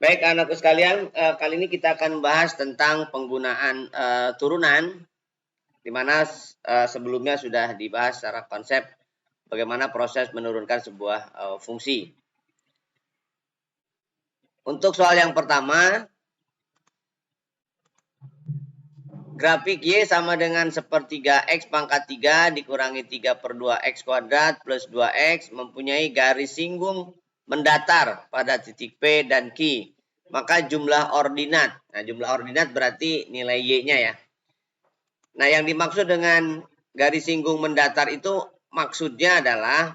Baik anakku sekalian, kali ini kita akan bahas tentang penggunaan turunan, di mana sebelumnya sudah dibahas secara konsep bagaimana proses menurunkan sebuah fungsi. Untuk soal yang pertama, grafik Y sama dengan sepertiga X pangkat 3 dikurangi 3/2 X kuadrat plus 2X mempunyai garis singgung mendatar pada titik P dan Q. Maka jumlah ordinat. Nah, jumlah ordinat berarti nilai Y-nya ya. Nah, yang dimaksud dengan garis singgung mendatar itu maksudnya adalah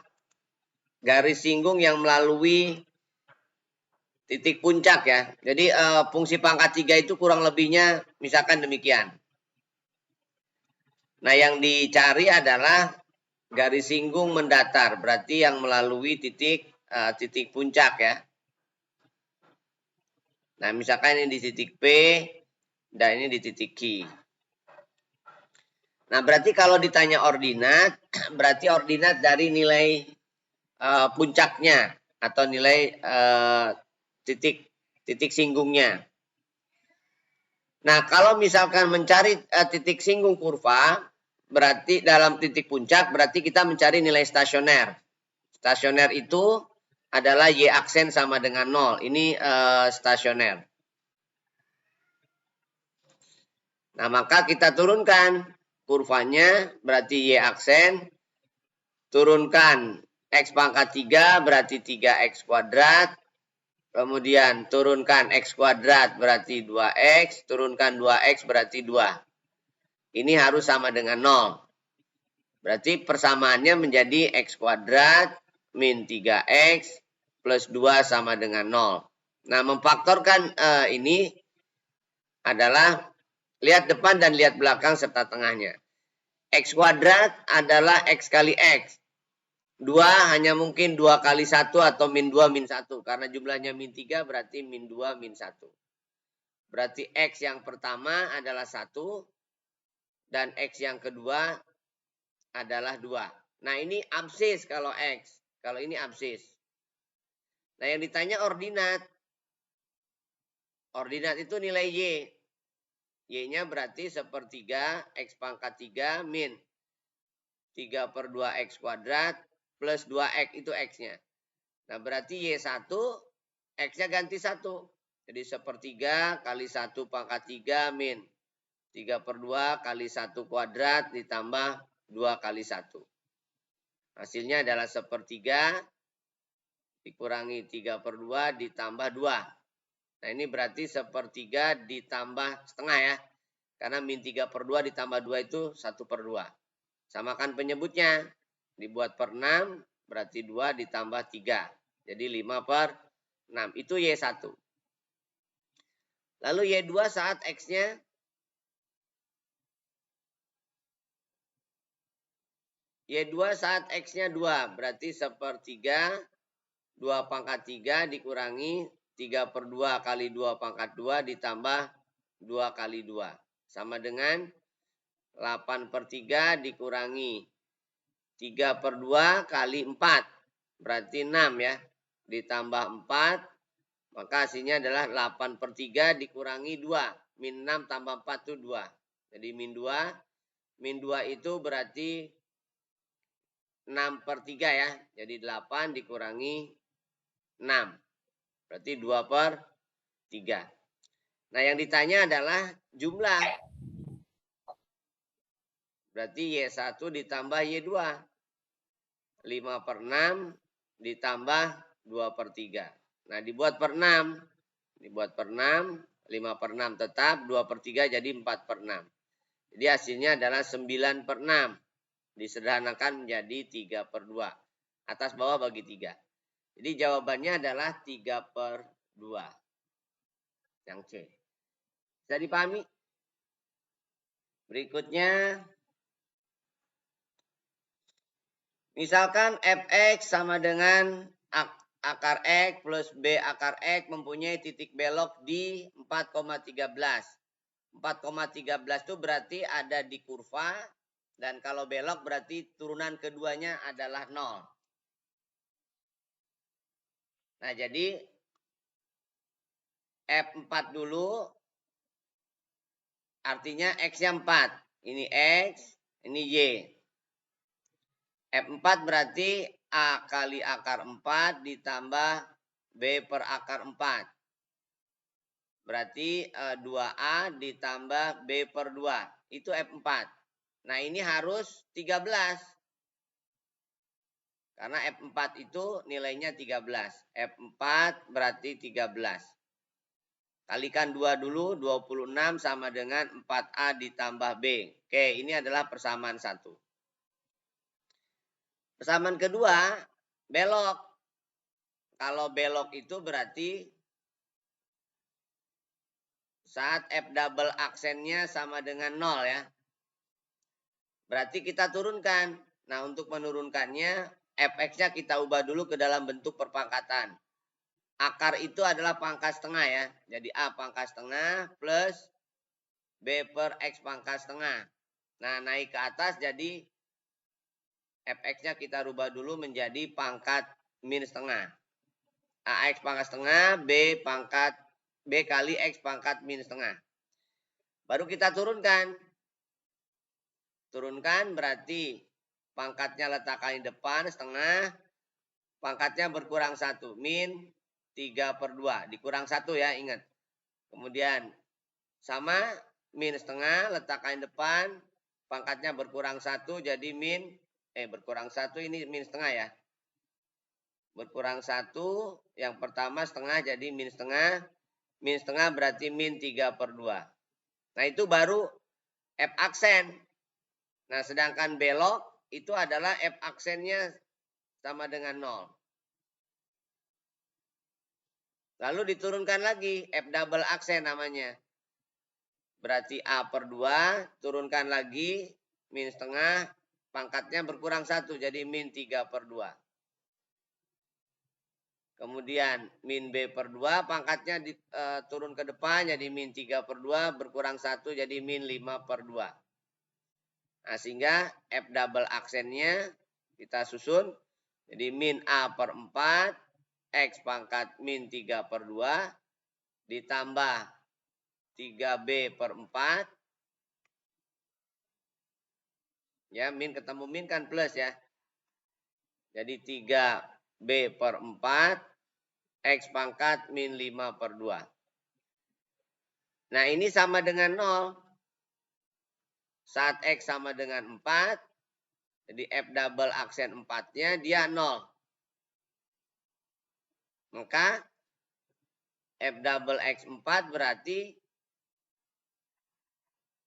garis singgung yang melalui titik puncak ya. Jadi fungsi pangkat 3 itu kurang lebihnya misalkan demikian. Nah, yang dicari adalah garis singgung mendatar, berarti yang melalui titik puncak ya. Nah, misalkan ini di titik P dan ini di titik Q. Nah, berarti kalau ditanya ordinat, berarti ordinat dari nilai puncaknya atau nilai titik singgungnya. Nah, kalau misalkan mencari titik singgung kurva, berarti dalam titik puncak, berarti kita mencari nilai stasioner. Stasioner itu adalah Y aksen sama dengan 0. Ini stasioner. Nah, maka kita turunkan kurvanya, berarti Y aksen. Turunkan X pangkat 3, berarti 3X kuadrat. Kemudian turunkan X kuadrat berarti 2X, turunkan 2X berarti 2. Ini harus sama dengan 0. Berarti persamaannya menjadi X kuadrat min 3X plus 2 sama dengan 0. Nah, memfaktorkan ini adalah lihat depan dan lihat belakang serta tengahnya. X kuadrat adalah X kali X. 2 hanya mungkin 2 kali 1 atau min 2 min 1. Karena jumlahnya min 3 berarti min 2 min 1. Berarti X yang pertama adalah 1. Dan X yang kedua adalah 2. Nah, ini absis kalau X. Kalau ini absis. Nah, yang ditanya ordinat. Ordinat itu nilai Y. Y-nya berarti sepertiga X pangkat 3 min 3/2X kuadrat plus 2X itu X-nya. Nah, berarti Y1, X-nya ganti 1. Jadi sepertiga kali 1 pangkat 3 min 3/2 kali 1 kuadrat ditambah 2 kali 1. Hasilnya adalah sepertiga dikurangi 3/2 ditambah 2. Nah, ini berarti sepertiga ditambah setengah ya. Karena min 3/2 ditambah 2 itu 1/2. Samakan penyebutnya. Dibuat per 6 berarti 2 ditambah 3. Jadi 5/6. Itu Y1. Lalu Y2 saat X-nya Y2 saat X-nya 2. Berarti sepertiga 2 pangkat 3 dikurangi 3/2 kali 2 pangkat 2 ditambah 2 kali 2. Sama dengan 8/3 dikurangi 3/2 kali 4. Berarti 6 ya. Ditambah 4. Maka hasilnya adalah 8/3 dikurangi 2. Min 6 tambah 4 itu 2. Jadi min 2. Min 2 itu berarti 6/3 ya. Jadi 8 dikurangi 6. Berarti 2/3. Nah, yang ditanya adalah jumlah. Berarti Y1 ditambah Y2. 5/6 ditambah 2/3. Nah, dibuat per 6. Dibuat per 6. 5/6 tetap. 2/3 jadi 4/6. Jadi hasilnya adalah 9/6. Disederhanakan menjadi 3/2. Atas bawah bagi 3. Jadi jawabannya adalah 3/2. Yang C. Bisa dipahami? Berikutnya. Misalkan Fx sama dengan akar X plus B akar X mempunyai titik belok di 4,13. 4,13 itu berarti ada di kurva. Dan kalau belok berarti turunan keduanya adalah 0. Nah, jadi F4 dulu. Artinya X-nya 4. Ini X, ini Y. F4 berarti A kali akar 4 ditambah B per akar 4. Berarti 2A ditambah B per 2. Itu F4. Nah ini harus 13. Karena F4 itu nilainya 13. F4 berarti 13. Kalikan 2 dulu, 26 sama dengan 4A ditambah B. Oke, ini adalah persamaan 1. Persamaan kedua, belok. Kalau belok itu berarti saat F double aksennya sama dengan 0 ya. Berarti kita turunkan. Nah, untuk menurunkannya, Fx-nya kita ubah dulu ke dalam bentuk perpangkatan. Akar itu adalah pangkat setengah ya. Jadi A pangkat setengah plus B per X pangkat setengah. Nah, naik ke atas jadi Fx-nya kita rubah dulu menjadi pangkat min setengah. AX pangkat setengah, B kali X pangkat min setengah. Baru kita turunkan. Turunkan berarti pangkatnya letakkan di depan setengah. Pangkatnya berkurang 1. Min 3/2. Dikurang 1 ya, ingat. Kemudian sama min setengah letakkan di depan. Pangkatnya berkurang 1 jadi berkurang 1 ini min setengah ya. Berkurang 1. Yang pertama setengah jadi min setengah. Min setengah berarti min 3/2. Nah itu baru F aksen. Nah sedangkan belok itu adalah F aksennya sama dengan 0. Lalu diturunkan lagi, F double aksen namanya. Berarti A per 2, turunkan lagi, min setengah, pangkatnya berkurang 1, jadi min 3/2. Kemudian min B per 2, pangkatnya turun ke depan, jadi min 3/2, berkurang 1, jadi min 5/2. Nah, sehingga F double aksennya kita susun, jadi min A per 4, X pangkat min 3/2 ditambah 3B per 4. Ya, min ketemu min kan plus ya. Jadi 3B per 4. X pangkat min 5/2. Nah, ini sama dengan 0. Saat X sama dengan 4. Jadi F double aksen 4-nya dia 0. Maka F double X4 berarti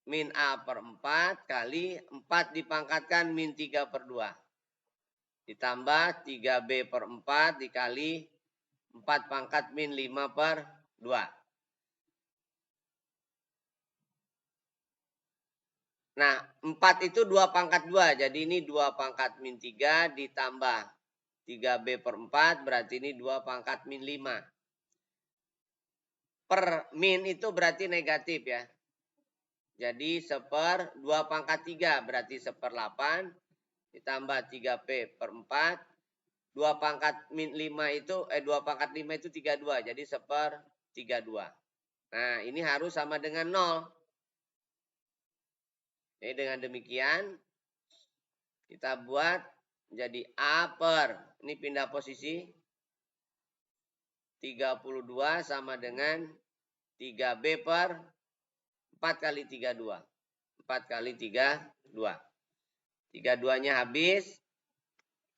min A per 4 kali 4 dipangkatkan min 3/2. Ditambah 3B per 4 dikali 4 pangkat min 5/2. Nah 4 itu 2 pangkat 2. Jadi ini 2 pangkat min 3 ditambah 3B per 4 berarti ini 2 pangkat min 5. Per min itu berarti negatif ya. Jadi 1/2 pangkat 3 berarti 1/8 ditambah 3P per 4. 2 pangkat min 5 itu 2 pangkat 5 itu 32. Jadi 1/32. Nah, ini harus sama dengan 0. Jadi dengan demikian kita buat jadi A per ini pindah posisi 32 sama dengan 3B per 4 kali 32. 4 kali 32. 32-nya habis.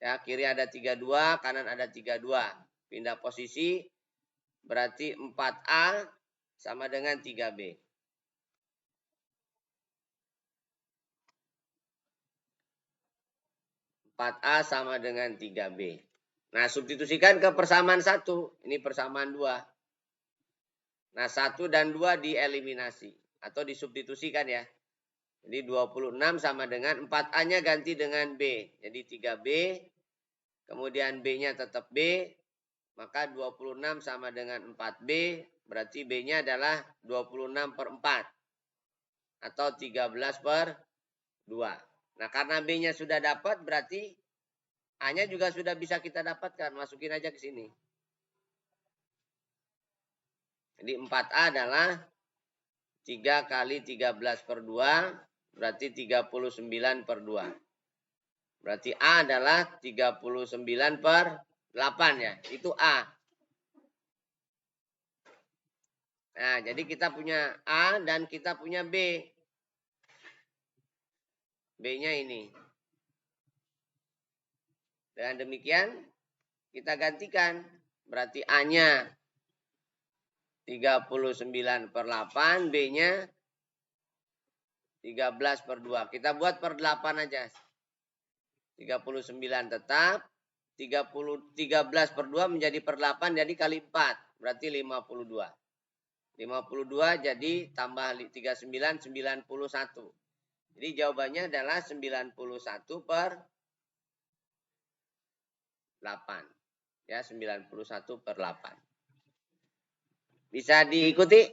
Ya, kiri ada 32, kanan ada 32. Pindah posisi berarti 4A sama dengan 3B. 4A sama dengan 3B. Nah, substitusikan ke persamaan 1. Ini persamaan 2. Nah, 1 dan 2 dieliminasi. Atau disubstitusikan ya. Jadi 26 sama dengan 4A-nya ganti dengan B. Jadi 3B. Kemudian B-nya tetap B. Maka 26 sama dengan 4B. Berarti B-nya adalah 26 per 4. Atau 13 per 2. Nah, karena B-nya sudah dapat berarti A-nya juga sudah bisa kita dapatkan. Masukin aja ke sini. Jadi 4A adalah 3 kali 13 per 2, berarti 39 per 2. Berarti A adalah 39 per 8 ya, itu A. Nah, jadi kita punya A dan kita punya B. B-nya ini. Dengan demikian, kita gantikan. Berarti A-nya 39 per 8, B-nya 13 per 2. Kita buat per 8 aja. 39 tetap. 13 per 2 menjadi per 8, jadi kali 4. Berarti 52. 52 jadi tambah 39, 91. Jadi jawabannya adalah 91 per 8. Ya, 91 per 8. Bisa diikuti?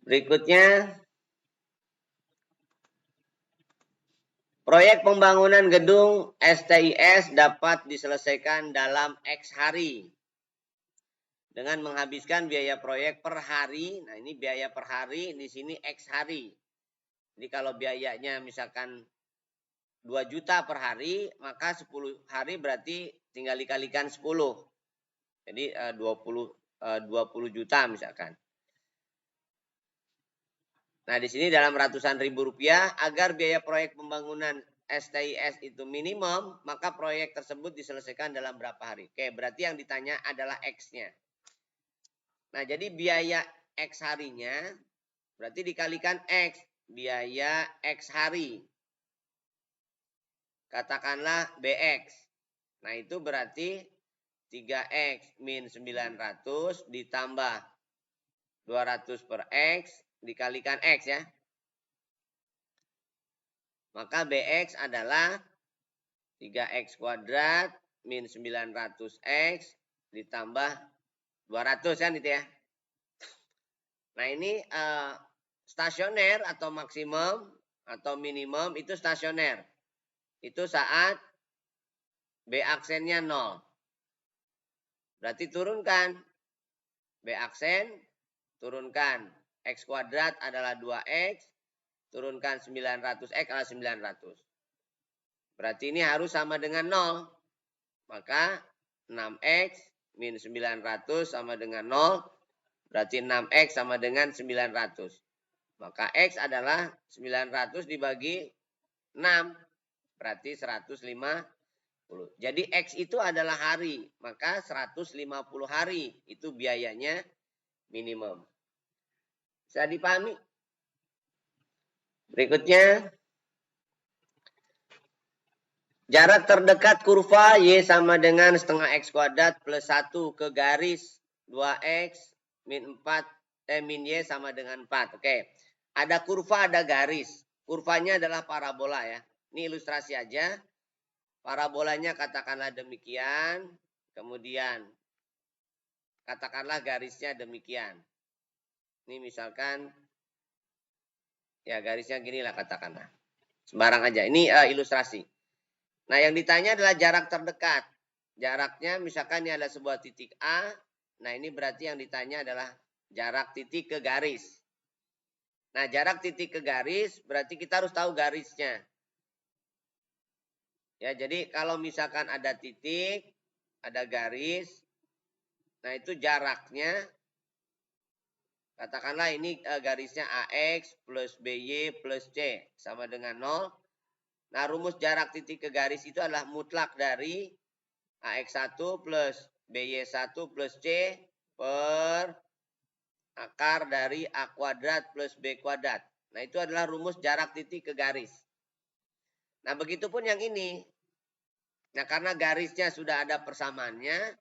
Berikutnya, proyek pembangunan gedung STIS dapat diselesaikan dalam X hari dengan menghabiskan biaya proyek per hari. Nah, ini biaya per hari, di sini X hari. Jadi kalau biayanya misalkan 2 juta per hari, maka 10 hari berarti tinggal dikalikan 10. Jadi 20 juta misalkan. Nah, di sini dalam ratusan ribu rupiah, agar biaya proyek pembangunan STIS itu minimum, maka proyek tersebut diselesaikan dalam berapa hari. Oke, berarti yang ditanya adalah X-nya. Nah, jadi biaya X harinya berarti dikalikan X, biaya X hari. Katakanlah BX. Nah, itu berarti 3X min 900 ditambah 200 per X dikalikan X ya. Maka BX adalah 3X kuadrat min 900X ditambah 200 kan itu ya. Nah, ini stasioner atau maksimum atau minimum itu stasioner. Itu saat B aksennya 0. Berarti turunkan B aksen, turunkan X kuadrat adalah 2X, turunkan 900X adalah 900. Berarti ini harus sama dengan 0. Maka 6X min 900 sama dengan 0. Berarti 6X sama dengan 900. Maka X adalah 900 dibagi 6. Berarti 150. Jadi X itu adalah hari. Maka 150 hari. Itu biayanya minimum. Bisa dipahami? Berikutnya. Jarak terdekat kurva Y sama dengan setengah X kuadrat plus 1 ke garis 2X min 4 min Y sama dengan 4. Oke. Ada kurva, ada garis. Kurvanya adalah parabola ya. Ini ilustrasi aja. Parabolanya katakanlah demikian. Kemudian katakanlah garisnya demikian. Ini misalkan ya garisnya gini lah katakanlah. Sembarang aja. Ini ilustrasi. Nah, yang ditanya adalah jarak terdekat. Jaraknya misalkan ini ada sebuah titik A. Nah, ini berarti yang ditanya adalah jarak titik ke garis. Nah, jarak titik ke garis berarti kita harus tahu garisnya. Ya, jadi kalau misalkan ada titik, ada garis. Nah, itu jaraknya. Katakanlah ini garisnya AX plus BY plus C sama dengan 0. Nah, rumus jarak titik ke garis itu adalah mutlak dari AX1 plus BY1 plus C per akar dari A kuadrat plus B kuadrat. Nah, itu adalah rumus jarak titik ke garis. Nah, begitupun yang ini. Nah, karena garisnya sudah ada persamaannya,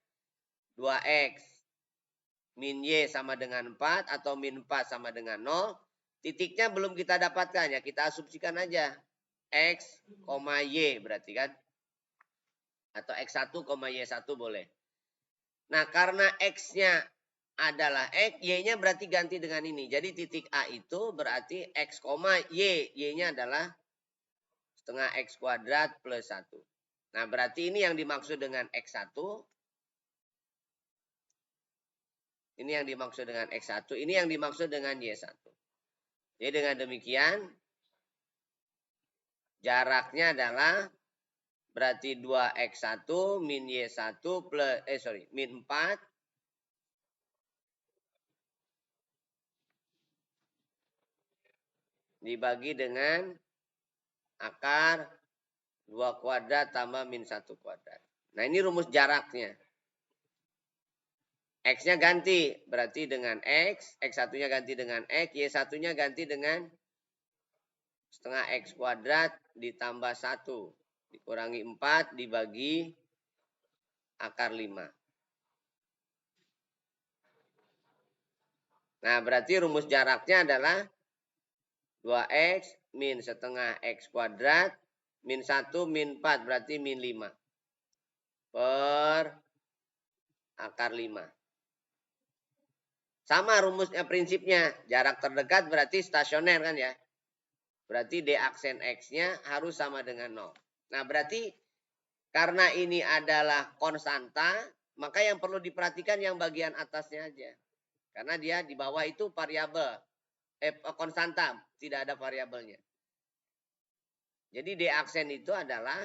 2X min Y sama dengan 4 atau min 4 sama dengan 0. Titiknya belum kita dapatkan ya, kita asumsikan aja. X, Y berarti kan. Atau X1, Y1 boleh. Nah, karena X-nya adalah X, Y-nya berarti ganti dengan ini. Jadi titik A itu berarti X, Y. Y-nya adalah setengah X kuadrat plus 1. Nah, berarti ini yang dimaksud dengan X1. Ini yang dimaksud dengan X1. Ini yang dimaksud dengan Y1. Jadi dengan demikian, jaraknya adalah berarti 2X1 min Y1 plus, min 4. Dibagi dengan akar 2 kuadrat tambah min 1 kuadrat. Nah ini rumus jaraknya. X-nya ganti, berarti dengan X. X1-nya ganti dengan X. Y1-nya ganti dengan setengah X kuadrat ditambah 1. Dikurangi 4 dibagi akar 5. Nah berarti rumus jaraknya adalah 2X min setengah X kuadrat min 1 min 4 berarti min 5. Per akar 5. Sama rumusnya prinsipnya. Jarak terdekat berarti stasioner kan ya. Berarti D aksen X-nya harus sama dengan 0. Nah berarti karena ini adalah konstanta, maka yang perlu diperhatikan yang bagian atasnya aja. Karena dia di bawah itu variabel. Konstanta, tidak ada variabelnya. Jadi D aksen itu adalah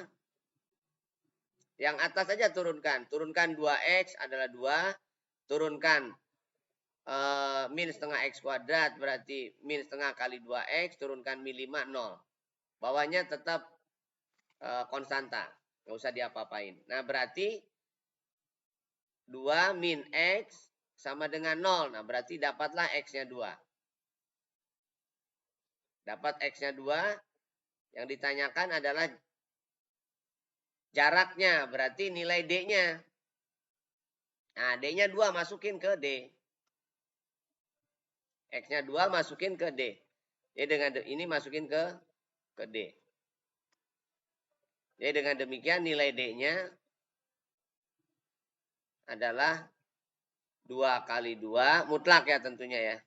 yang atas saja turunkan. Turunkan 2X adalah 2. Turunkan min setengah X kuadrat berarti min setengah kali 2X. Turunkan min 5, 0. Bawahnya tetap konstanta. Nggak usah diapa-apain. Nah berarti 2 min X sama dengan 0. Nah berarti dapatlah X-nya 2. Dapat X-nya 2. Yang ditanyakan adalah jaraknya. Berarti nilai D-nya. Nah D-nya 2 masukin ke D. X-nya 2 masukin ke D. Jadi dengan ini masukin ke D. Jadi dengan demikian nilai D-nya adalah 2 kali 2. Mutlak ya tentunya ya.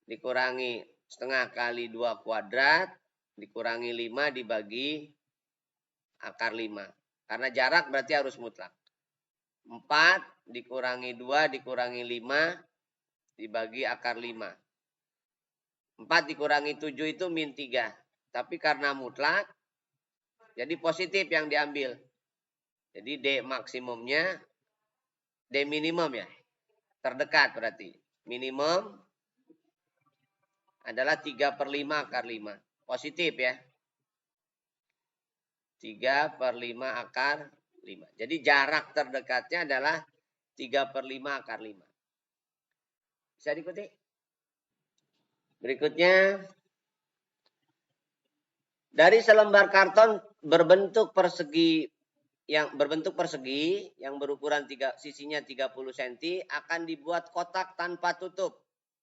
Dikurangi setengah kali 2 kuadrat. Dikurangi 5 dibagi akar 5. Karena jarak berarti harus mutlak. 4 dikurangi 2 dikurangi 5 dibagi akar 5. 4 dikurangi 7 itu min 3. Tapi karena mutlak, jadi positif yang diambil. Jadi D maksimumnya, D minimum ya. Terdekat berarti. Minimum adalah 3/5 akar 5. Positif ya. 3/5 akar 5. Jadi jarak terdekatnya adalah 3/5 akar 5. Bisa diikuti? Berikutnya. Dari selembar karton berbentuk persegi yang berukuran sisinya 30 cm akan dibuat kotak tanpa tutup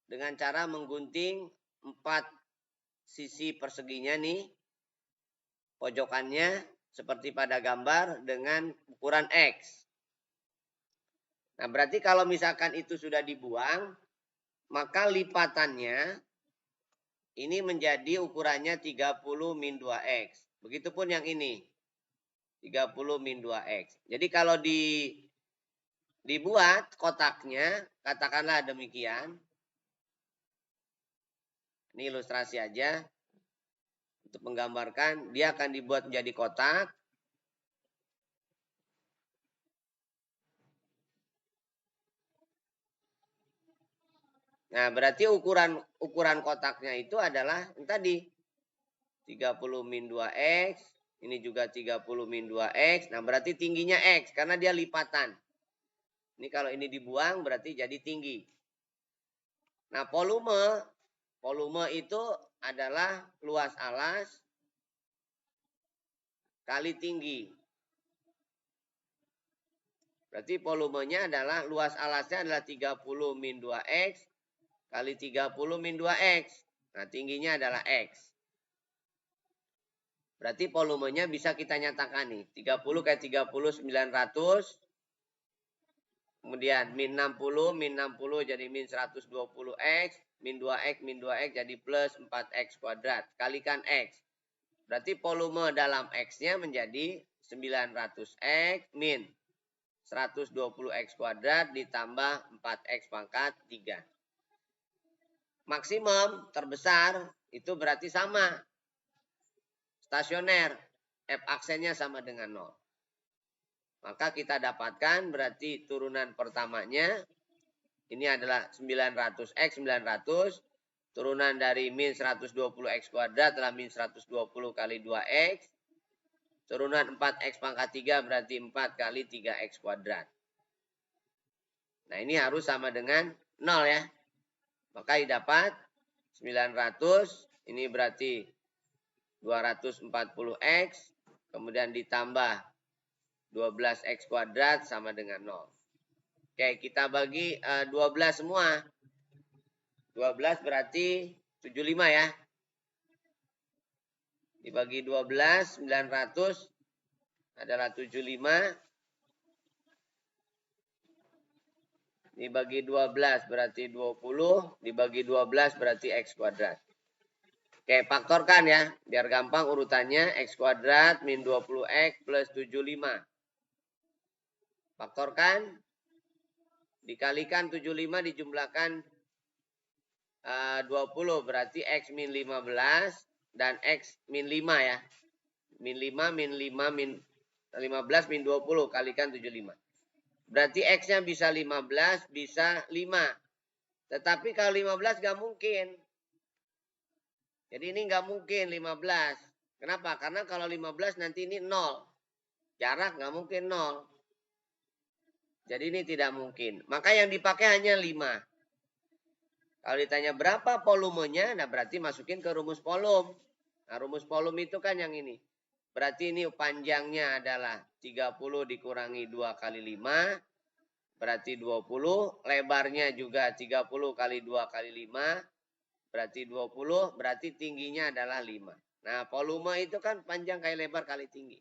dengan cara menggunting 4 sisi perseginya nih, pojokannya seperti pada gambar dengan ukuran X. Nah berarti kalau misalkan itu sudah dibuang, maka lipatannya ini menjadi ukurannya 30 min 2X. Begitupun yang ini. 30 min 2X. Jadi kalau dibuat kotaknya, katakanlah demikian. Ini ilustrasi aja. Untuk menggambarkan, dia akan dibuat menjadi kotak. Nah, berarti ukuran kotaknya itu adalah yang tadi 30 min 2X, ini juga 30 min 2X. Nah, berarti tingginya X karena dia lipatan. Ini kalau ini dibuang berarti jadi tinggi. Nah, volume itu adalah luas alas kali tinggi. Berarti volumenya adalah luas alasnya adalah 30 min 2X kali 30 min 2X. Nah, tingginya adalah X. Berarti volumenya bisa kita nyatakan nih. 30 kali 30 900. Kemudian min 60 jadi min 120X. Min 2X jadi plus 4X kuadrat. Kalikan X. Berarti volume dalam X-nya menjadi 900X min 120x kuadrat ditambah 4x pangkat 3. Maksimum terbesar itu berarti sama. Stasioner. F aksennya sama dengan 0. Maka kita dapatkan berarti turunan pertamanya. Ini adalah 900x 900. Turunan dari min 120x kuadrat adalah min 120 kali 2x. Turunan 4x pangkat 3 berarti 4 kali 3x kuadrat. Nah ini harus sama dengan 0 ya. Maka didapat 900. Ini berarti 240x. Kemudian ditambah 12x kuadrat sama dengan 0. Oke, kita bagi 12 semua. 12 berarti 75 ya. Dibagi 12, 900 adalah 75. Dibagi 12 berarti 20. Dibagi 12 berarti x kuadrat. Oke, faktorkan ya. Biar gampang urutannya. X kuadrat min 20x plus 75. Faktorkan. Dikalikan 75 dijumlahkan 20. Berarti x min 15 dan x min 5 ya. Min 5 min 5 min 15 min 20 kalikan 75. Berarti x-nya bisa 15, bisa 5. Tetapi kalau 15 nggak mungkin. Jadi ini nggak mungkin 15. Kenapa? Karena kalau 15 nanti ini 0. Jarak nggak mungkin 0. Jadi ini tidak mungkin. Maka yang dipakai hanya 5. Kalau ditanya berapa volumenya, nah berarti masukin ke rumus volum. Nah rumus volum itu kan yang ini. Berarti ini panjangnya adalah 30 dikurangi 2 kali 5. Berarti 20. Lebarnya juga 30 kali 2 kali 5. Berarti 20, berarti tingginya adalah 5. Nah, volume itu kan panjang kali lebar kali tinggi.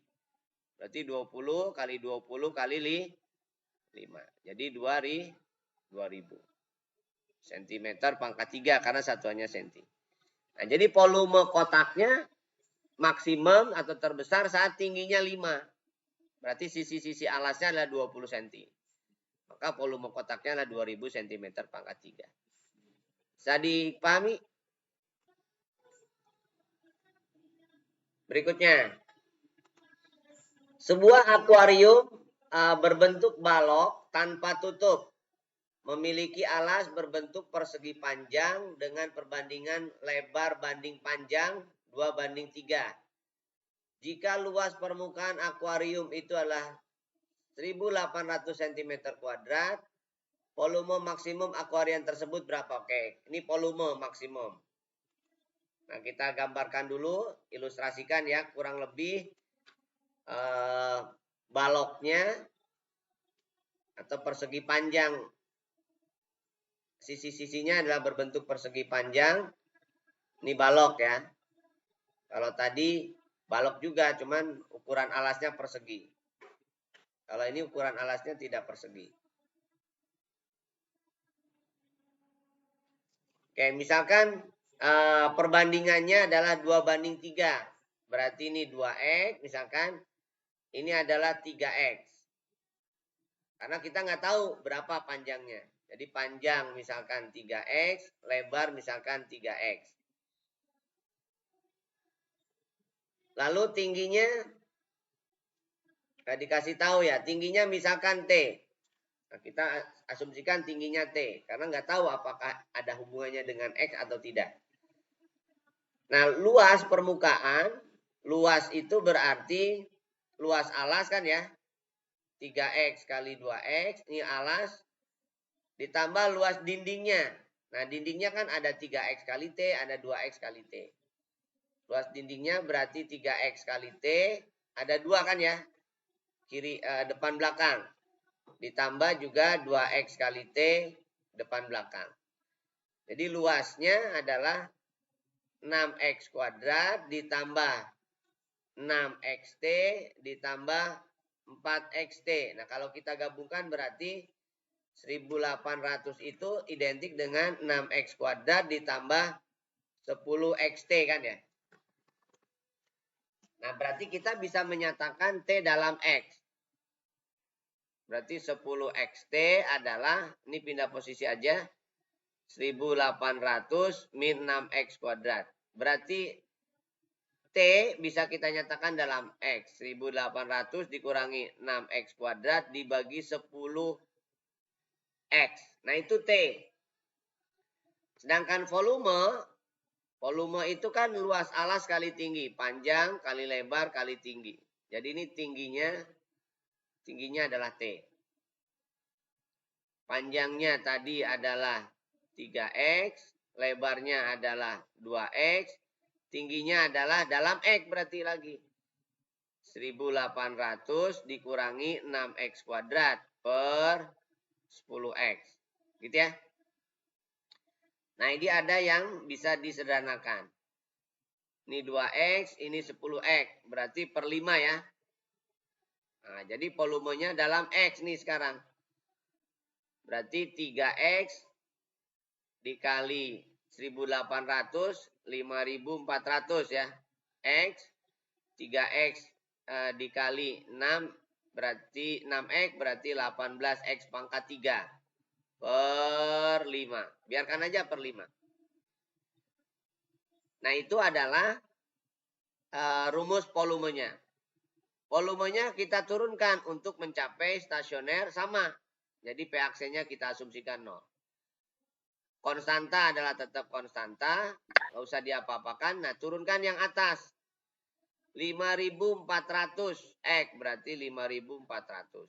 Berarti 20 kali 20 kali 5. Jadi 2000 cm pangkat 3 karena satuannya senti. Nah, jadi volume kotaknya maksimum atau terbesar saat tingginya 5. Berarti sisi-sisi alasnya adalah 20 cm. Maka volume kotaknya adalah 2000 cm pangkat 3. Bisa dipahami? Berikutnya. Sebuah akuarium berbentuk balok tanpa tutup. Memiliki alas berbentuk persegi panjang dengan perbandingan lebar banding panjang 2:3. Jika luas permukaan akuarium itu adalah 1800 cm kuadrat, volume maksimum akuarium tersebut berapa? Oke, ini volume maksimum. Nah, kita gambarkan dulu, ilustrasikan ya, kurang lebih baloknya atau persegi panjang. Sisi-sisinya adalah berbentuk persegi panjang. Ini balok ya. Kalau tadi balok juga, cuman ukuran alasnya persegi. Kalau ini ukuran alasnya tidak persegi. Oke, misalkan perbandingannya adalah 2:3. Berarti ini 2x, misalkan ini adalah 3x. Karena kita nggak tahu berapa panjangnya. Jadi panjang misalkan 3x, lebar misalkan 3x. Lalu tingginya, dikasih tahu ya, tingginya misalkan T. Nah, kita asumsikan tingginya T, karena nggak tahu apakah ada hubungannya dengan X atau tidak. Nah, luas permukaan, luas itu berarti luas alas kan ya, 3x kali 2x, ini alas, ditambah luas dindingnya. Nah, dindingnya kan ada 3x kali T, ada 2x kali T. Luas dindingnya berarti 3x kali T, ada 2 kan ya, kiri depan belakang. Ditambah juga 2x kali T depan belakang. Jadi luasnya adalah 6x kuadrat ditambah 6xt ditambah 4xt. Nah, kalau kita gabungkan berarti 1800 itu identik dengan 6x kuadrat ditambah 10xt kan ya. Nah, berarti kita bisa menyatakan T dalam X. Berarti 10xt adalah, ini pindah posisi aja, 1800 min 6x kuadrat. Berarti T bisa kita nyatakan dalam X. 1800 dikurangi 6x kuadrat dibagi 10x. Nah itu T. Sedangkan volume itu kan luas alas kali tinggi. Panjang kali lebar kali tinggi. Jadi ini tingginya adalah T. Panjangnya tadi adalah 3x, lebarnya adalah 2x, tingginya adalah dalam X berarti lagi. 1800 dikurangi 6x kuadrat per 10x. Gitu ya. Nah ini ada yang bisa disederhanakan. Ini 2x, ini 10x. Berarti per 5 ya. Nah, jadi volumenya dalam X nih sekarang. Berarti 3x dikali 1800, 5400 ya. X, 3x dikali 6 berarti 6x berarti 18x pangkat 3 per 5. Biarkan aja per 5. Nah itu adalah rumus volumenya. Volumenya kita turunkan untuk mencapai stasioner sama. Jadi PAC-nya kita asumsikan 0. Konstanta adalah tetap konstanta. Nggak usah diapa-apakan. Nah turunkan yang atas. 5400 X berarti 5400.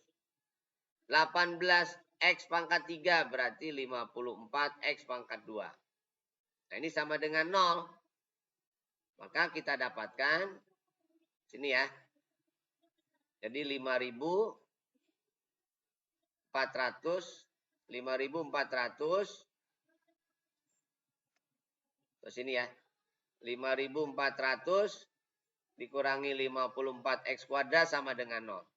18 X pangkat 3 berarti 54 X pangkat 2. Nah ini sama dengan 0. Maka kita dapatkan sini ya. Jadi 5400 terus ini ya. 5400 dikurangi 54x kuadrat sama dengan 0.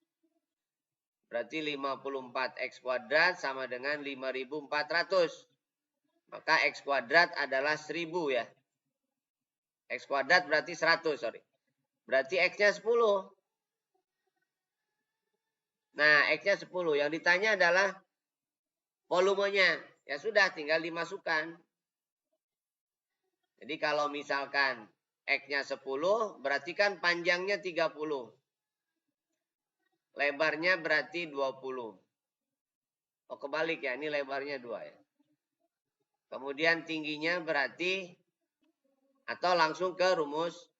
Berarti 54x kuadrat sama dengan 5400. Maka x kuadrat adalah 1000 ya. X kuadrat berarti 100, sorry. Berarti x-nya 10. Nah, x-nya 10. Yang ditanya adalah volumenya. Ya sudah, tinggal dimasukkan. Jadi kalau misalkan X-nya 10, berarti kan panjangnya 30. Lebarnya berarti 20. Oh kebalik ya, ini lebarnya 2 ya. Kemudian tingginya berarti, atau langsung ke rumus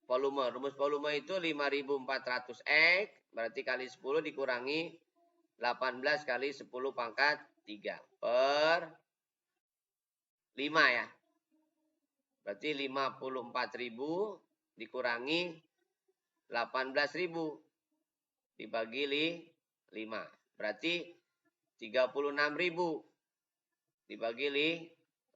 volume. Rumus volume itu 5400X, berarti kali 10 dikurangi 18 kali 10 pangkat 3 per 5 ya. Berarti 54.000 dikurangi 18.000 dibagi 5. Berarti 36.000 dibagi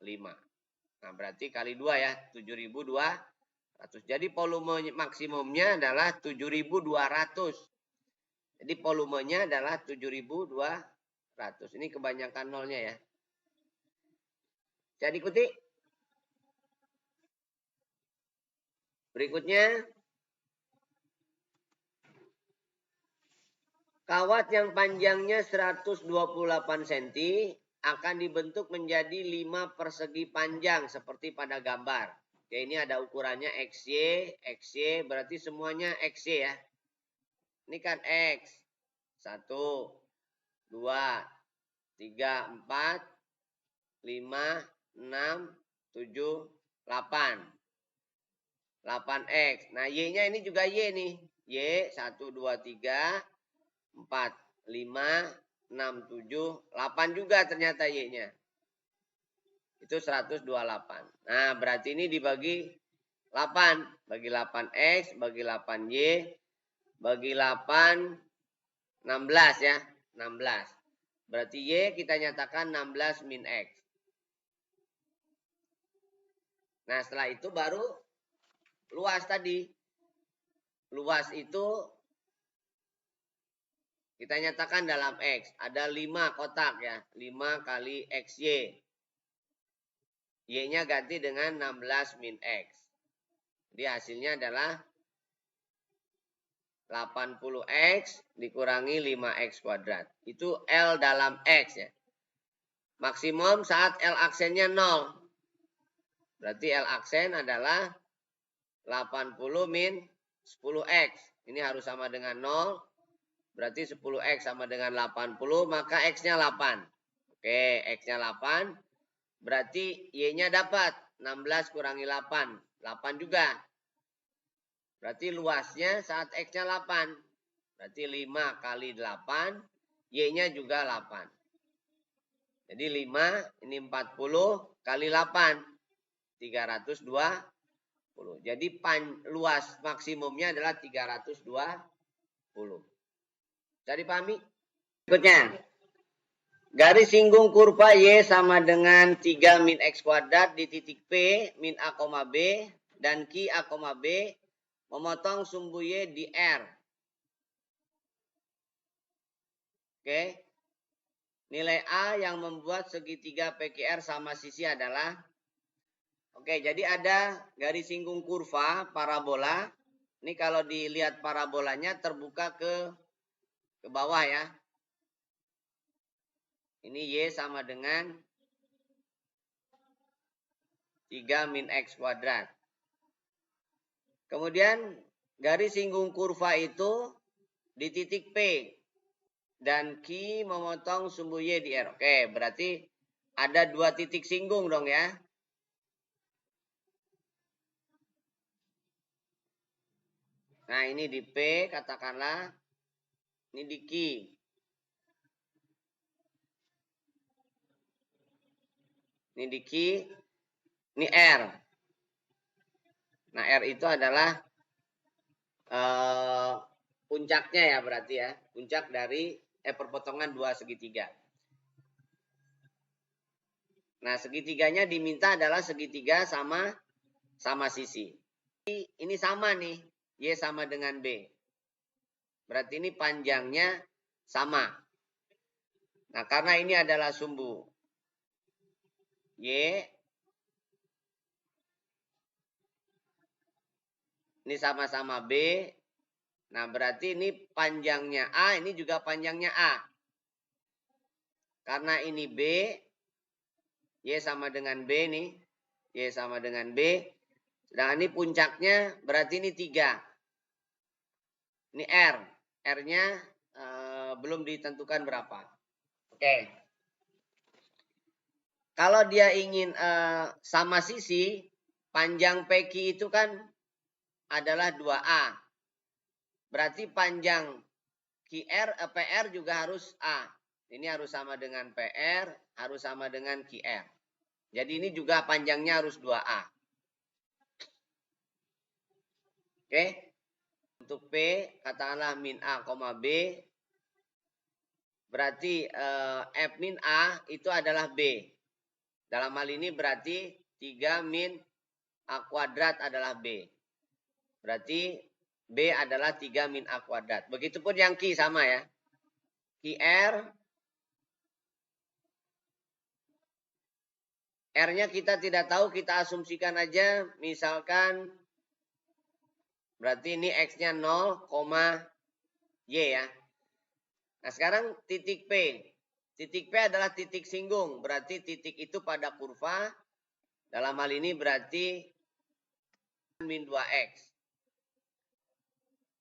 5. Nah berarti kali 2 ya, 7.200. Jadi volume maksimumnya adalah 7.200. Jadi volumenya adalah 7.200. Ini kebanyakan nolnya ya. Jadi ikuti. Berikutnya, kawat yang panjangnya 128 cm akan dibentuk menjadi 5 persegi panjang seperti pada gambar. Oke, ini ada ukurannya XY, XY berarti semuanya XY ya. Ini kan X. 1, 2, 3, 4, 5, 6, 7, 8. 8X. Nah, Y-nya ini juga Y nih. Y, 1, 2, 3, 4, 5, 6, 7, 8 juga ternyata Y-nya. Itu 128. Nah, berarti ini dibagi 8. Bagi 8X, bagi 8Y, bagi 8, 16 ya. 16. Berarti Y kita nyatakan 16 min X. Nah, setelah itu baru luas tadi. Luas itu kita nyatakan dalam X. Ada 5 kotak ya. 5 kali XY. Y-nya ganti dengan 16 min X. Jadi hasilnya adalah 80x dikurangi 5x kuadrat. Itu L dalam X ya. Maksimum saat L aksennya 0. Berarti L aksen adalah 80 min 10x. Ini harus sama dengan 0. Berarti 10x sama dengan 80, maka X-nya 8. Oke, X-nya 8. Berarti Y-nya dapat 16 kurangi 8. 8 juga. Berarti luasnya saat X-nya 8. Berarti 5 kali 8. Y-nya juga 8. Jadi 5, ini 40 kali 8. 320. Jadi luas maksimumnya adalah 320. Bisa dipahami? Berikutnya. Garis singgung kurva Y sama dengan 3 min X kuadrat di titik P min A, B dan Q A, B memotong sumbu Y di R. Oke. Nilai A yang membuat segitiga PQR sama sisi adalah, oke, jadi ada garis singgung kurva parabola. Ini kalau dilihat parabolanya terbuka ke bawah ya. Ini Y sama dengan 3 min X kuadrat. Kemudian garis singgung kurva itu di titik P. Dan Q memotong sumbu Y di R. Oke, berarti ada 2 titik singgung dong ya. Nah, ini di P katakanlah. Ini di Q. Ini di Q. Ini R. Nah, R itu adalah puncaknya ya berarti ya. Puncak dari perpotongan 2 segitiga. Nah, segitiganya diminta adalah segitiga sama sisi. Ini sama nih. Y sama dengan B. Berarti ini panjangnya sama. Nah, karena ini adalah sumbu Y. Ini sama-sama B. Nah, berarti ini panjangnya A, ini juga panjangnya A. Karena ini B, Y sama dengan B nih. Y sama dengan B. Sedangkan ini puncaknya berarti ini 3. Ini R. R-nya belum ditentukan berapa. Oke. Kalau dia ingin sama sisi, panjang PQ itu kan adalah 2A. Berarti panjang PR juga harus A. Ini harus sama dengan PR, harus sama dengan QR. Jadi ini juga panjangnya harus 2A. Oke. Untuk P, katakanlah min A, B. Berarti F min A itu adalah B. Dalam hal ini berarti 3 min A kuadrat adalah B. Berarti B adalah 3 min A kuadrat. Begitupun yang Q sama ya. QR. R-nya kita tidak tahu, kita asumsikan aja. Misalkan, berarti ini X-nya 0, Y ya. Nah sekarang titik P. Titik P adalah titik singgung. Berarti titik itu pada kurva. Dalam hal ini berarti min 2X.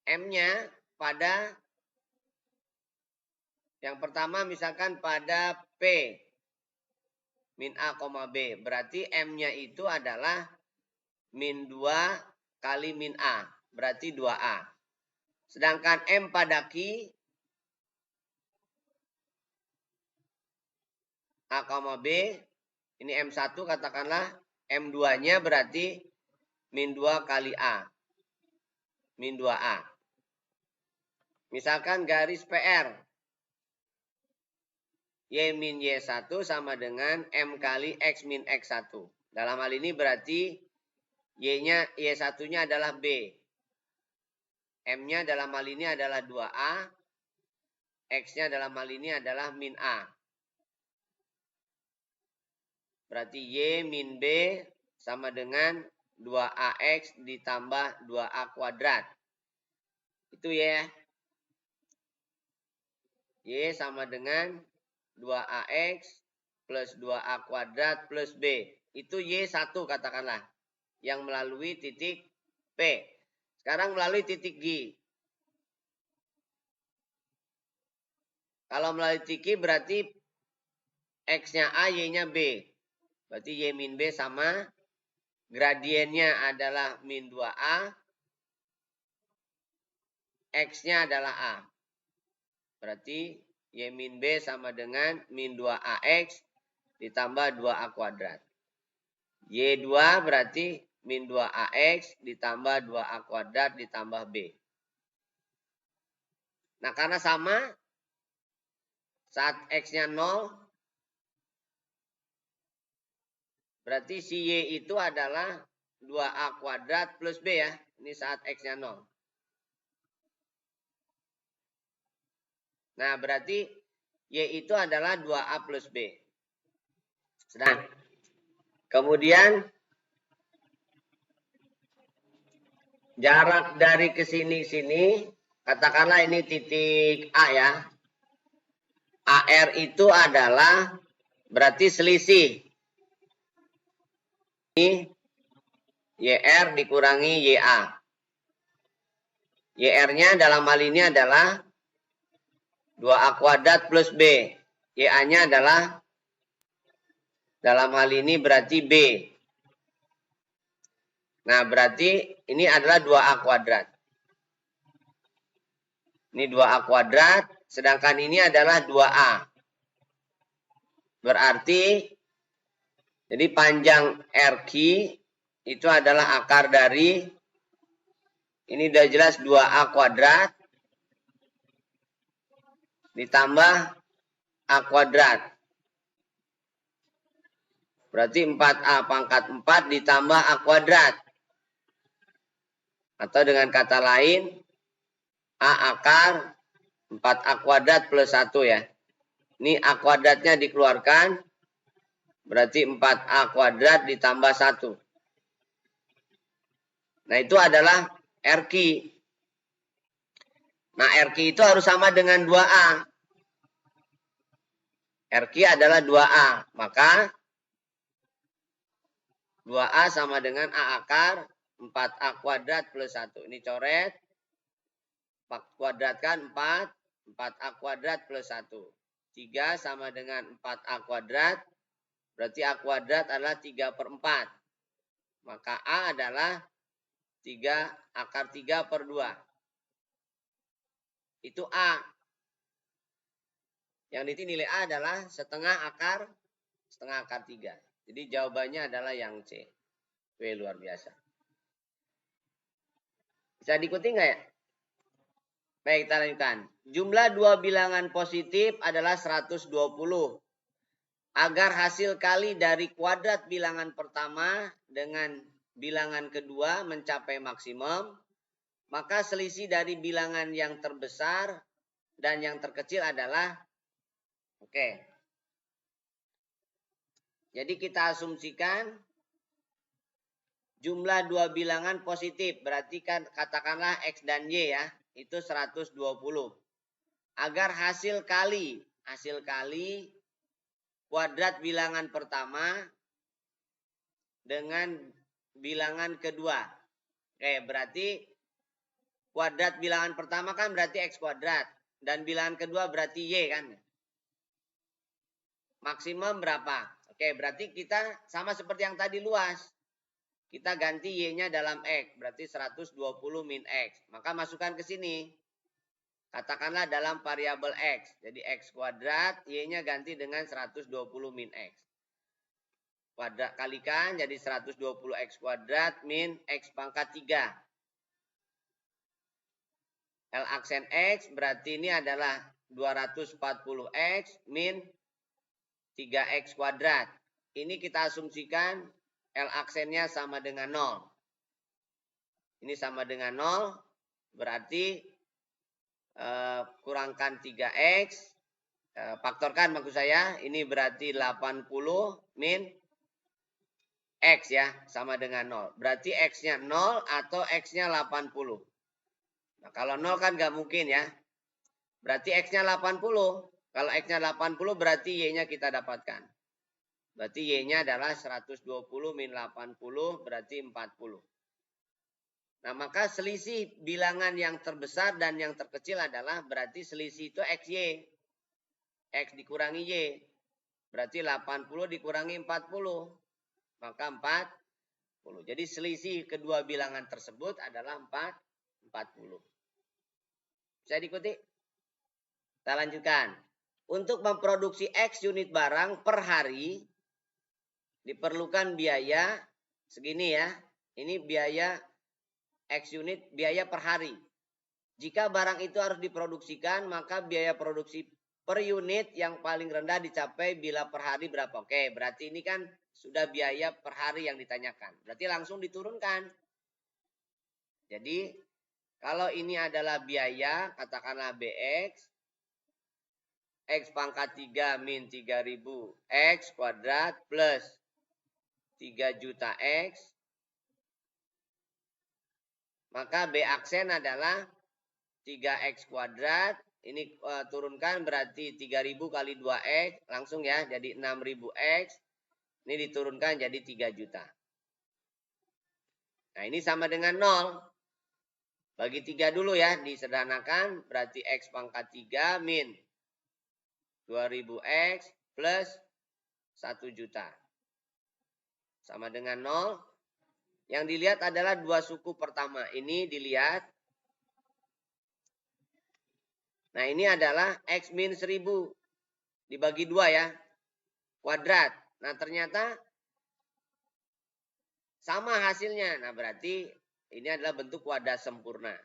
M-nya pada yang pertama misalkan pada P min A, B. Berarti M-nya itu adalah min 2 kali min A. Berarti 2A. Sedangkan M pada Q A, B. Ini M1 katakanlah. M2-nya berarti min 2 kali A. Min 2A. Misalkan garis PR. Y min Y1 sama dengan M kali X min X1. Dalam hal ini berarti Y1-nya adalah B. M-nya dalam hal ini adalah 2A. X-nya dalam hal ini adalah min A. Berarti Y min B sama dengan 2AX ditambah 2A kuadrat. Itu ya. Y sama dengan 2AX plus 2A kuadrat plus B. Itu Y1 katakanlah. Yang melalui titik P. Sekarang melalui titik G. Kalau melalui titik G berarti X-nya A, Y-nya B. Berarti Y min B sama. Gradiennya adalah min 2A. X-nya adalah A. Berarti Y min B sama dengan min 2AX ditambah 2A kuadrat. Y2 berarti min 2AX ditambah 2A kuadrat ditambah B. Nah, karena sama, saat X-nya 0, berarti si Y itu adalah 2A kuadrat plus B ya. Ini saat X-nya 0. Nah, berarti Y itu adalah 2A plus B. Sedang. Kemudian, jarak dari ke sini, katakanlah ini titik A ya. AR itu adalah berarti selisih. Ini YR dikurangi YA. YR-nya dalam hal ini adalah 2A kuadrat plus B. YA-nya adalah dalam hal ini berarti B. Nah, berarti ini adalah 2A kuadrat. Ini 2A kuadrat, sedangkan ini adalah 2A. Berarti, jadi panjang RQ itu adalah akar dari, ini udah jelas 2A kuadrat, ditambah A kuadrat. Berarti 4A pangkat 4 ditambah A kuadrat. Atau dengan kata lain, A akar 4A kuadrat plus 1 ya. Ini A kuadratnya dikeluarkan. Berarti 4A kuadrat ditambah 1. Nah, itu adalah RQ. Nah, RQ itu harus sama dengan 2A. RQ adalah 2A. Maka 2A sama dengan A akar 4A kuadrat plus 1. Ini coret. Kuadratkan 4. 4A kuadrat plus 1. 3 sama dengan 4A kuadrat. Berarti A kuadrat adalah 3/4. Maka A adalah 3 akar 3/2. Itu A. Yang di sini nilai A adalah setengah akar 3. Jadi jawabannya adalah yang C. Luar biasa. Bisa diikuti nggak ya? Baik, kita lanjutkan. Jumlah dua bilangan positif adalah 120. Agar hasil kali dari kuadrat bilangan pertama dengan bilangan kedua mencapai maksimum, maka selisih dari bilangan yang terbesar dan yang terkecil adalah, oke. Jadi kita asumsikan jumlah dua bilangan positif, berarti kan katakanlah X dan Y ya, itu 120. Agar hasil kali kuadrat bilangan pertama dengan bilangan kedua. Oke, berarti kuadrat bilangan pertama kan berarti X kuadrat. Dan bilangan kedua berarti Y kan. Maksimum berapa? Oke, berarti kita sama seperti yang tadi luas. Kita ganti Y-nya dalam X. Berarti 120 min X. Maka masukkan ke sini. Katakanlah dalam variabel X. Jadi X kuadrat, Y-nya ganti dengan 120 min X. Kuadrat kalikan jadi 120 X kuadrat min X pangkat 3. L aksen X berarti ini adalah 240X min 3X kuadrat. Ini kita asumsikan L aksennya sama dengan 0. Ini sama dengan 0. Berarti kurangkan 3X. Faktorkan maksud saya. Ini berarti 80 min X ya. Sama dengan 0. Berarti X-nya 0 atau X-nya 80. Nah, kalau 0 kan nggak mungkin ya. Berarti X-nya 80. Kalau X-nya 80 berarti Y-nya kita dapatkan. Berarti Y-nya adalah 120 min 80 berarti 40. Nah, maka selisih bilangan yang terbesar dan yang terkecil adalah berarti selisih itu XY. X dikurangi Y. Berarti 80 dikurangi 40. Maka 40. Jadi selisih kedua bilangan tersebut adalah 40. Bisa diikuti? Kita lanjutkan. Untuk memproduksi X unit barang per hari diperlukan biaya segini ya. Ini biaya X unit, biaya per hari. Jika barang itu harus diproduksikan, maka biaya produksi per unit yang paling rendah dicapai bila per hari berapa. Oke, berarti ini kan sudah biaya per hari yang ditanyakan. Berarti langsung diturunkan. Jadi, kalau ini adalah biaya, katakanlah BX, X pangkat 3 min 3000 X kuadrat plus 3 juta X. Maka B aksen adalah 3X kuadrat. Ini turunkan berarti 3000 kali 2X. Langsung ya jadi 6000X. Ini diturunkan jadi 3 juta. Nah ini sama dengan 0. Bagi 3 dulu ya. Disederhanakan berarti X pangkat 3 min 2000X plus 1 juta. Sama dengan 0. Yang dilihat adalah dua suku pertama. Ini dilihat. Nah ini adalah X min 1000. Dibagi 2 ya. Kuadrat. Nah ternyata sama hasilnya. Nah berarti ini adalah bentuk kuadrat sempurna.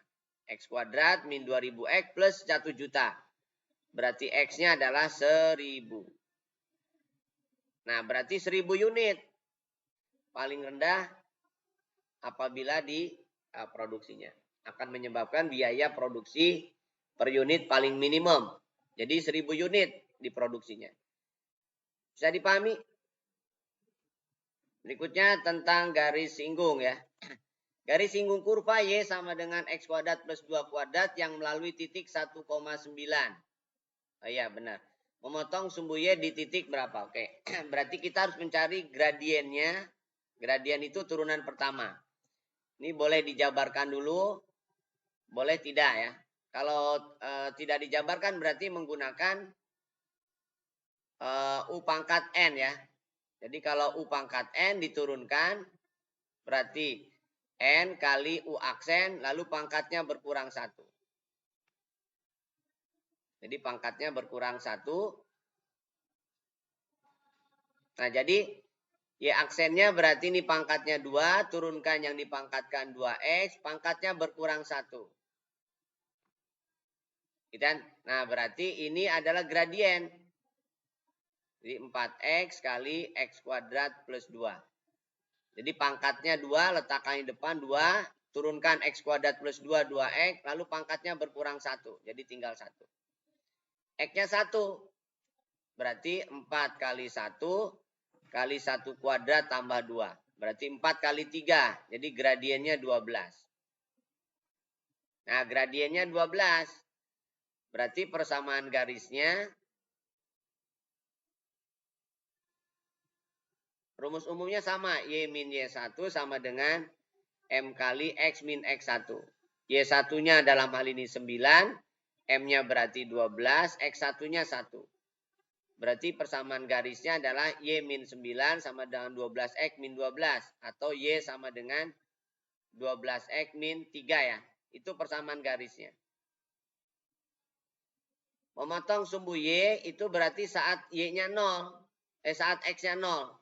X kuadrat min 2000X plus 1 juta. Berarti X-nya adalah 1000. Nah berarti 1000 unit. Paling rendah apabila diproduksinya. Akan menyebabkan biaya produksi per unit paling minimum. Jadi 1000 unit diproduksinya. Bisa dipahami? Berikutnya tentang garis singgung ya. Garis singgung kurva Y sama dengan X kuadrat plus 2 kuadrat yang melalui titik 1,9. Oh iya benar. Memotong sumbu Y di titik berapa? Oke. Berarti kita harus mencari gradiennya. Gradien itu turunan pertama. Ini boleh dijabarkan dulu. Boleh tidak ya. Kalau tidak dijabarkan berarti menggunakan U pangkat N ya. Jadi kalau U pangkat N diturunkan berarti N kali U aksen, lalu pangkatnya berkurang 1. Jadi pangkatnya berkurang 1. Nah jadi Y aksennya berarti ini pangkatnya 2, turunkan yang dipangkatkan 2X, pangkatnya berkurang 1. Nah berarti ini adalah gradien. Jadi 4X kali X kuadrat plus 2. Jadi pangkatnya 2, letakkan di depan 2, turunkan X kuadrat plus 2, 2X, lalu pangkatnya berkurang 1. Jadi tinggal 1. X-nya 1. Berarti 4 kali 1 kali 1 kuadrat tambah 2. Berarti 4 kali 3. Jadi gradiennya 12. Nah gradiennya 12. Berarti persamaan garisnya rumus umumnya sama, Y min Y1 sama dengan M kali X min X1. Y1-nya dalam hal ini 9, M-nya berarti 12, X1-nya 1. Berarti persamaan garisnya adalah Y min 9 sama dengan 12X min 12. Atau Y sama dengan 12X min 3 ya. Itu persamaan garisnya. Memotong sumbu Y itu berarti saat Y-nya 0. Saat X-nya 0.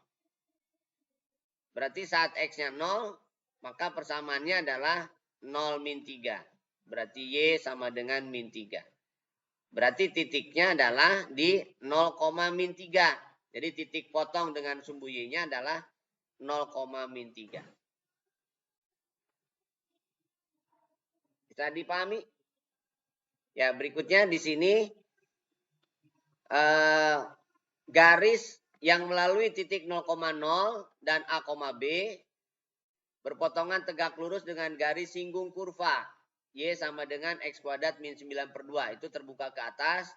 Berarti saat X-nya 0, maka persamaannya adalah 0 min 3. Berarti Y sama dengan min 3. Berarti titiknya adalah di 0, min 3. Jadi titik potong dengan sumbu Y-nya adalah 0, min 3. Bisa dipahami? Ya, berikutnya di sini garis yang melalui titik 0,0 dan A, B berpotongan tegak lurus dengan garis singgung kurva. Y sama dengan X kuadrat min 9 per 2. Itu terbuka ke atas.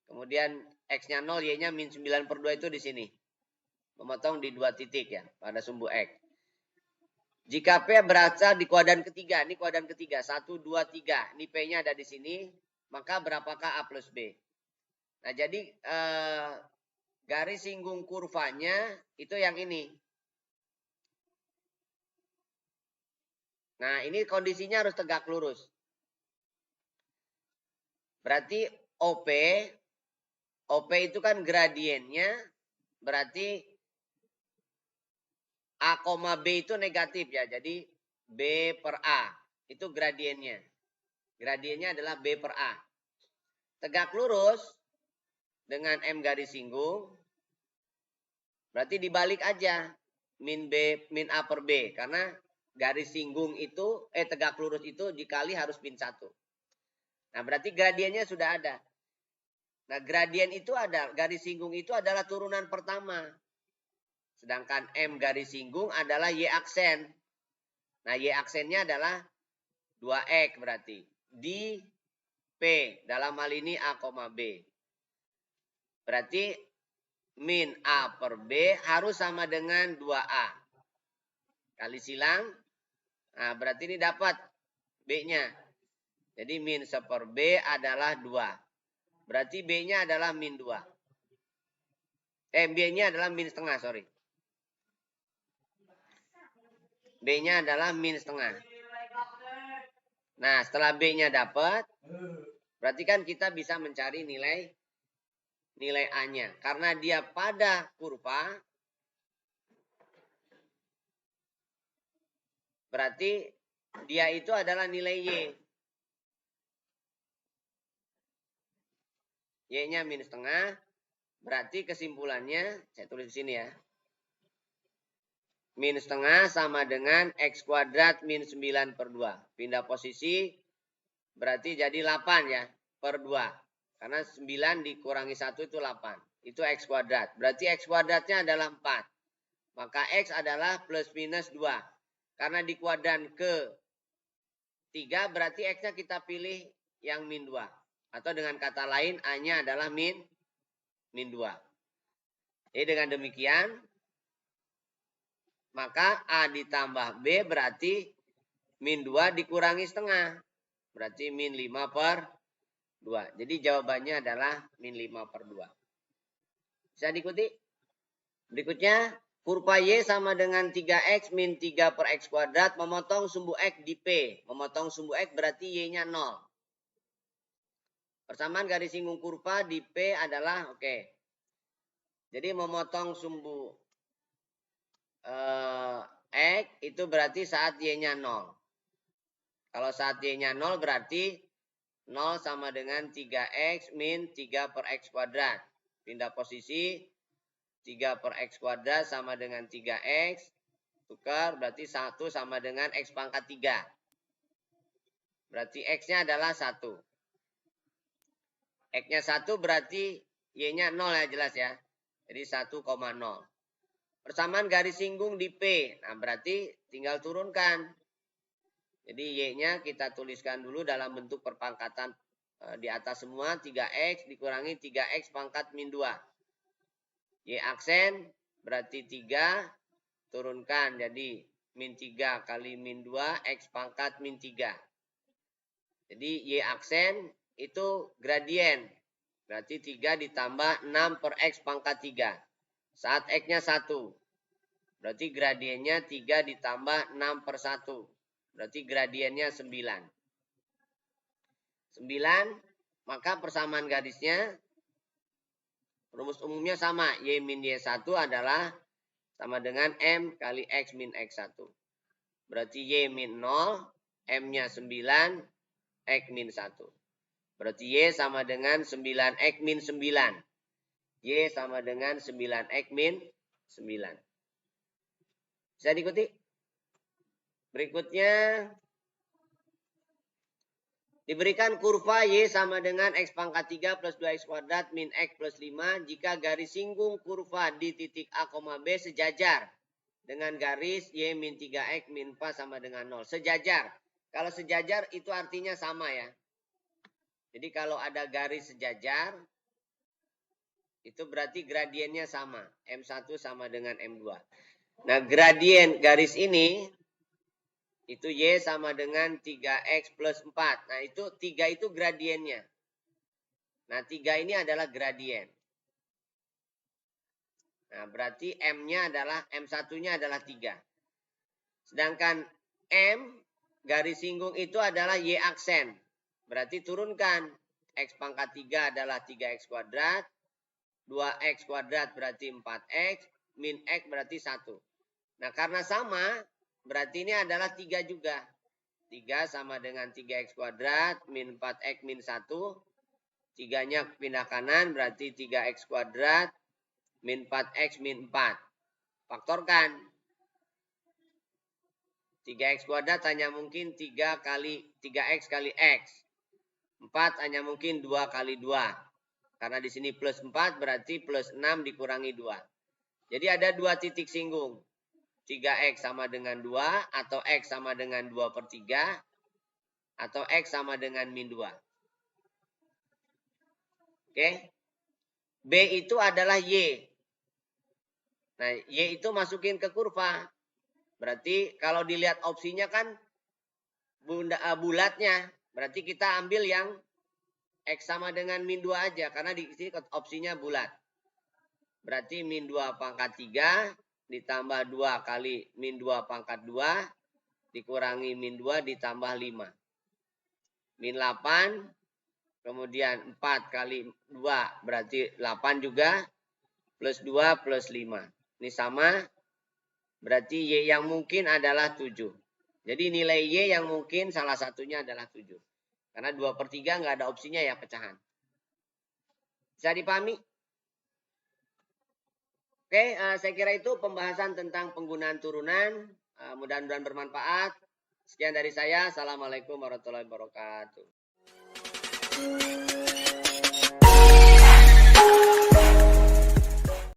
Kemudian X-nya 0, Y-nya min 9 per 2 itu di sini. Memotong di 2 titik ya, pada sumbu X. Jika P berasal di kuadran ketiga. Ini kuadran ketiga. 1, 2, 3. Ini P-nya ada di sini. Maka berapakah A plus B? Nah, jadi garis singgung kurvanya itu yang ini. Nah, ini kondisinya harus tegak lurus. Berarti OP itu kan gradiennya, berarti A, B itu negatif ya. Jadi B per A. Itu gradiennya. Gradiennya adalah B per A. Tegak lurus dengan M garis singgung. Berarti dibalik aja. Min A per B. Karena garis singgung itu, tegak lurus itu dikali harus min 1. Nah, berarti gradiennya sudah ada. Nah, gradien itu ada, garis singgung itu adalah turunan pertama. Sedangkan M garis singgung adalah Y aksen. Nah, Y aksennya adalah 2X berarti. Di P, dalam hal ini A, B. Berarti min A per B harus sama dengan 2A. Kali silang. Nah, berarti ini dapat B-nya. Jadi min 1 per B adalah 2. Berarti B-nya adalah min 2. B-nya adalah min setengah, sorry. B-nya adalah min setengah. Nah, setelah B-nya dapat, berarti kan kita bisa mencari nilai A-nya. Karena dia pada kurva, berarti dia itu adalah nilai Y. Y-nya min setengah. Berarti kesimpulannya, saya tulis di sini ya. Min setengah sama dengan X kuadrat min 9 per 2. Pindah posisi, berarti jadi 8 ya, per 2. Karena 9 dikurangi 1 itu 8. Itu X kuadrat. Berarti X kuadratnya adalah 4. Maka X adalah plus minus 2. Karena di kuadran ke 3, berarti X-nya kita pilih yang min 2. Atau dengan kata lain, A-nya adalah min 2. Jadi dengan demikian, maka A ditambah B berarti min 2 dikurangi setengah. Berarti min 5 per 2. Jadi jawabannya adalah min 5 per 2. Bisa diikuti? Berikutnya, kurva Y sama dengan 3X min 3 per X kuadrat memotong sumbu X di P. Memotong sumbu X berarti Y-nya 0. Persamaan garis singgung kurva di P adalah, oke. Jadi memotong sumbu X itu berarti saat Y-nya 0. Kalau saat Y-nya 0 berarti 0 sama dengan 3X min 3 per X kuadrat. Pindah posisi, 3 per X kuadrat sama dengan 3X. Tukar, berarti 1 sama dengan X pangkat 3. Berarti X-nya adalah 1. X-nya 1 berarti Y-nya 0 ya, jelas ya. Jadi 1,0. Persamaan garis singgung di P. Nah, berarti tinggal turunkan. Jadi Y-nya kita tuliskan dulu dalam bentuk perpangkatan di atas semua. 3X dikurangi 3X pangkat min 2. Y aksen berarti 3. Turunkan jadi min 3 kali min 2. X pangkat min 3. Jadi Y aksen itu gradien. Berarti 3 ditambah 6 per X pangkat 3. Saat X-nya 1. Berarti gradiennya 3 ditambah 6 per 1. Berarti gradiennya 9. 9, maka persamaan garisnya, rumus umumnya sama. Y min Y1 adalah sama dengan M kali X min X1. Berarti Y min 0, M-nya 9, X min 1. Berarti Y sama dengan 9X min 9. Y sama dengan 9X min 9. Bisa diikuti? Berikutnya, diberikan kurva Y sama dengan X pangkat 3 plus 2X kuadrat min X plus 5 jika garis singgung kurva di titik A, B sejajar dengan garis Y min 3X min 4 sama dengan 0. Sejajar. Kalau sejajar itu artinya sama ya. Jadi kalau ada garis sejajar, itu berarti gradiennya sama. M1 sama dengan M2. Nah, gradien garis ini, itu Y sama dengan 3X plus 4. Nah, itu 3 itu gradiennya. Nah, 3 ini adalah gradien. Nah, berarti M-nya adalah, M1-nya adalah 3. Sedangkan M, garis singgung itu adalah Y aksen. Berarti turunkan. X pangkat 3 adalah 3X kuadrat. 2X kuadrat berarti 4X. Min X berarti 1. Nah, karena sama, berarti ini adalah 3 juga. 3 sama dengan 3X kuadrat. Min 4X min 1. 3-nya pindah kanan berarti 3X kuadrat. Min 4X min 4. Faktorkan. 3X kuadrat hanya mungkin 3 kali 3X kali X. 4 hanya mungkin 2 kali 2. Karena di sini plus 4 berarti plus 6 dikurangi 2. Jadi ada 2 titik singgung. 3X sama dengan 2 atau X sama dengan 2/3 atau X sama dengan min 2. Oke. B itu adalah Y. Nah, Y itu masukin ke kurva. Berarti kalau dilihat opsinya kan bulatnya. Berarti kita ambil yang X sama dengan min 2 aja. Karena di sini opsinya bulat. Berarti min 2 pangkat 3 ditambah 2 kali min 2 pangkat 2 dikurangi min 2 ditambah 5. Min 8. Kemudian 4 kali 2 berarti 8 juga. Plus 2 plus 5. Ini sama. Berarti Y yang mungkin adalah 7. Jadi nilai Y yang mungkin salah satunya adalah 7. Karena 2/3 nggak ada opsinya ya pecahan. Bisa dipahami? Oke, saya kira itu pembahasan tentang penggunaan turunan. Mudah-mudahan bermanfaat. Sekian dari saya. Assalamualaikum warahmatullahi wabarakatuh.